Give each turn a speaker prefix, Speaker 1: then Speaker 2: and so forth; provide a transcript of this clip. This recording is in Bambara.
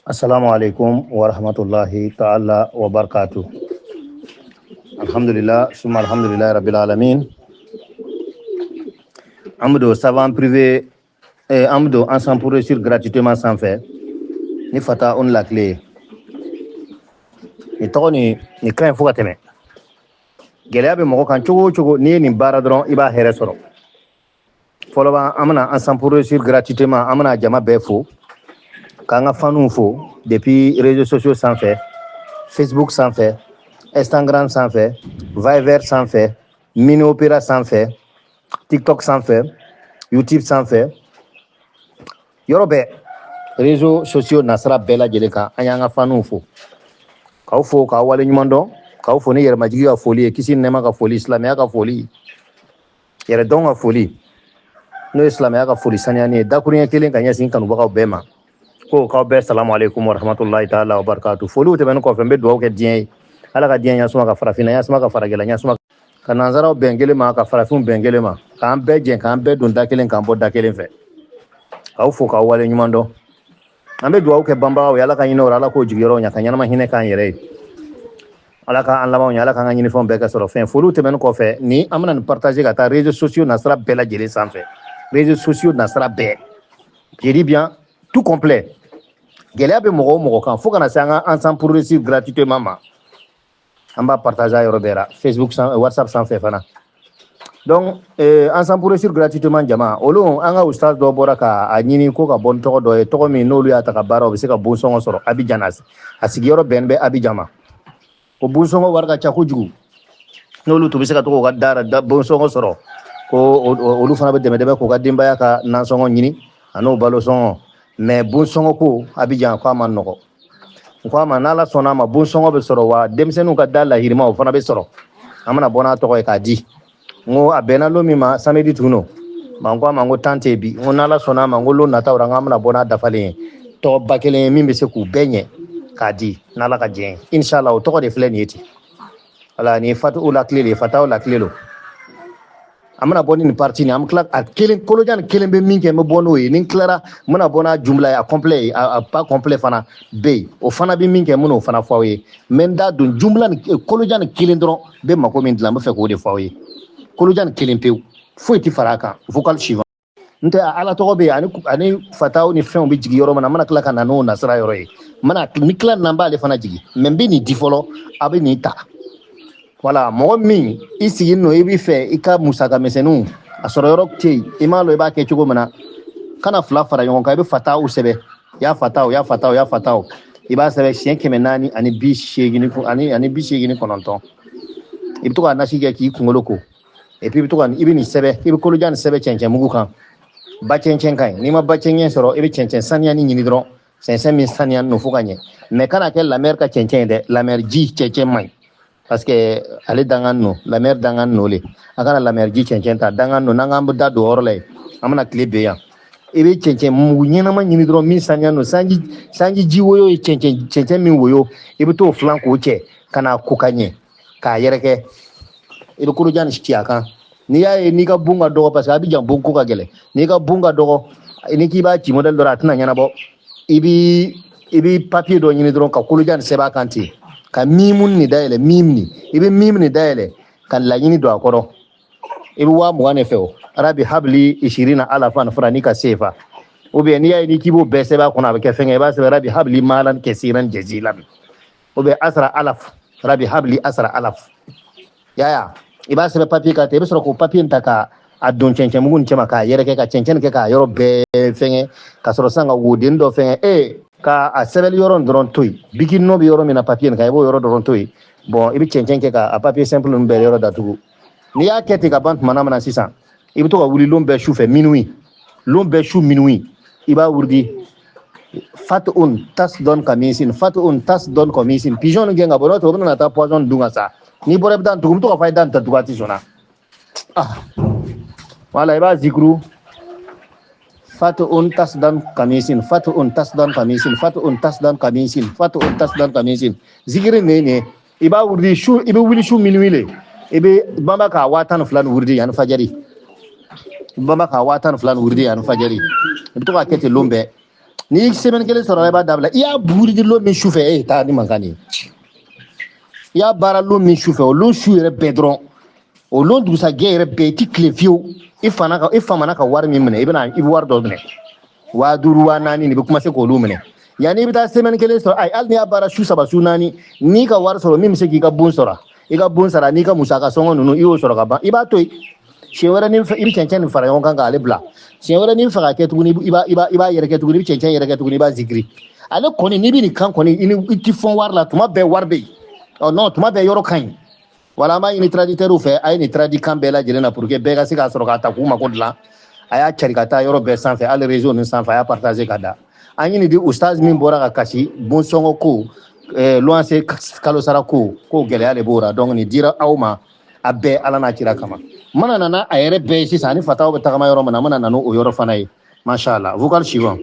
Speaker 1: Assalamu alaikum wa rahmatullahi ta'ala wa barakatuh. Alhamdulillah, summa alhamdulillah rabbil alamin. Amdo savant privé et Amdo ensemble pour réussir gratuitement sans faire. Ni fata on la clé. Ni to ni kan fuka teme. Geleya be mo kan chogo ni bara dron iba here soro. Foloba amana ensemble pour réussir gratuitement amana jama befo. Kanga fanu fo depuis réseaux sociaux sans faire, Facebook sans faire, Instagram sans faire, Viber sans faire, Mini Opera sans faire, TikTok sans faire, YouTube sans faire. Yorobe réseaux sociaux nasra bela jeleka anyanga fanu fo. Kaufo ka wale nyumando, kaufo ni yere majigi ka foli, kisi nema ka foli, islamia ka foli. Yere don ka foli. No islamia ka foli sanyani dakuriya kelen kanya sin kanu baka bema. Ko ka be assalamu alaikum wa rahmatullahi ta'ala wa barakatuh. Folu te ben ko fembe do ke dien ala ka dien yasuma ka farafina yasuma ka faragela yasuma ka nanzara bengele ma ka farafun bengele ma kan be jen kan be don dakelen kan bo dakelen fe ka fo ka wale nyumando ambe do ke bamba o yala ka yino ala ko jigiro nya kan yana hine kan yere ala ka an labaw nya ala kan nyini fon be ka soro fen folu te ben ko fe ni amana partager ka ta réseaux sociaux nasra bela jeli sans fe réseaux sociaux nasra be je dis bien tout complet. Geleya be mogo kan fo kana sanga ensemble pour réussir gratuitement ma amba partager yorobera Facebook sans WhatsApp sans fait fana donc ensemble pour réussir gratuitement jama olo anga oustaz do boraka anyini ko ka bon to do e to mi no lu ya ta ka baro be se ka bon songo soro abijanas asigi yoro benbe abijama ko bon songo warga cha kujugu no lu to be se ka to ko dara da bon songo soro ko olu fana be deme ko ka dimba ya ka nan songo nyini ano balo songo mais bon songo ko abijan ko man noko ko ma nala sona ma bon songo be soro wa demsenu ka dala hirima o fana be soro amana bona to ko e ka di ngo abena lo mi ma samedi tuno mango mango tante bi ngo nala sona ma ngo lo na tawra ngamna bona dafale to bakele mi be se ku benye ka di nala ka jen inshallah o to ko de flen yeti ala ni fatu ula klele fataw la klelo amana boni ni parti ni am klak a kelen kolojan kelen be minke me bono yi ni clara muna bona jumla ya complet a pas complet fana be o fana be minke muno fana fawe men da dun jumla ni kolojan kelen dron be mako min dlam fe ko de fawe kolojan kelen pe fo ti faraka vocal suivant nte ala to be ani fataw ni fen be jigi yoro mana klaka na no nasra yoro yi mana ni klan namba le fana jigi men be ni difolo abe ni ta voilà mo min isi no ibi fe ika musaka mesenu asoro yorok ti imalo iba ke chugo mana kana fla fara yon ka ibi fatao sebe ya fatao iba sebe sien kemenani ani bi shegini ko ani bi shegini kononton ibi to na shige ki kungoloko e puis to kan ibi ni sebe ibi kolo jan sebe chenchen mugu kan ba chenchen kai ni ma ba chenchen soro ibi chenchen sanya ni nyini dron 500,000 sanya no fukanye me kana ke la mer ka chenchen de la mer ji chenchen mai parce que ale dangan no la mer dangan no le akana la mer ji chenchen ta dangan no nangam da do orle amana klebe ya ebe chenchen mu nyina ma nyini dro min sanya no sanji ji woyo chenchen min woyo ebe to flan ko che kana kukanye ka yereke ebe kuru jan shtiaka ni ya ni ka bunga dogo parce que abijan bunku ka gele ni ka bunga dogo ni ki ba ci model dora tana nyana bo ibi papier do nyini dro ka kulu jan seba kanti ka mimun ni daele mimni ibe mimni daele kan la yini do akoro ibe wa mu wane feo arabi habli 20 alafan frani ka sefa obe ni ya ni kibo bese ba kuna ke fenge ba se rabi habli malan kesiran jazilan obe asra alaf rabi habli asra alaf ya iba se papier ka te be so ko papier ntaka adon chenchen mugun chema ka yere ke ka chenchen ke ka yoro be fenge ka soro sanga wudin do fenge ka a sebel yoron dron toy bikin no bi yoro mina papier ka ibo yoro dron toy bon ibi chenchen ke ka a papier simple no be yoro datugu ni ya keti ka bant mana sisan ibi to ka wuli lombe choufe minuit lombe chou minuit iba wurdi fatun tas don kamisin pigeon ngenga bono to na ta poison dunga sa ni bore dan tugum to ka faydan ta tugati sona wala iba zikru fatun tas dan kamisin zikiri ne iba wurdi shu ibe wuli shu minuile ibe bamba ka watan fulan wurdi an fajari ibe to ka kete lombe ni semaine kelen sɔrɔ i b'a dabila i y'a buridi lon min su fɛ e taa ni mankan de ye i y'a baara lon min su fɛ o lon su yɛrɛ bɛɛ dɔrɔn o lon dugusajɛ yɛrɛ bɛɛ i ti tile fiyewu i famana ka wari min minɛ i bɛ wari dɔ minɛ 5000 4000 de bɛ commencer k'olu minɛ yanni i bɛ taa semaine kelen sɔrɔ ayi hali n'i y'a baara su 3 su 4 n'i ka wari sɔrɔ min bɛ se k'i ka bon sɔrɔ i ka bon sara n'i ka musaka sɔngɔ ninnu i y'o sɔrɔ ka ban i b'a to yen siɲɛ wɛrɛ ni i bɛ cɛncɛn nin fara ɲɔgɔn kan k'ale bila siɲɛ wɛrɛ n'i bɛ fɛ ka kɛ tuguni i b'a yɛrɛ kɛ tuguni i bɛ cɛncɛn yɛrɛ kɛ tuguni i b'a zikiri ale kɔni n'i bɛ nin kan kɔni i ti fɔn wari la tuma bɛɛ wari bɛ yen ɔ non tuma bɛɛ yɔrɔ ka ɲi wala an b'a ɲini traditeurs fɛ a ye nin tradi kan bɛɛ lajɛlen na pour que bɛɛ ka se k'a sɔrɔ k'a ta k'u mago dilan a y'a cari ka taa yɔrɔ bɛɛ sanfɛ hali réseau ninnu sanfɛ a y'a partager ka da an ɲini di ustaz min bɔra ka kasi bon sɔngɔ ko luwanse kalo sara ko k'o gɛlɛya de b'o la donc nin dira aw ma a bɛɛ ala n'a kira kama mana nana a yɛrɛ bɛɛ ye sisan ani fataw bɛ tagama yɔrɔ min na mana nana o yɔrɔ fana ye masha Allah vocal suivant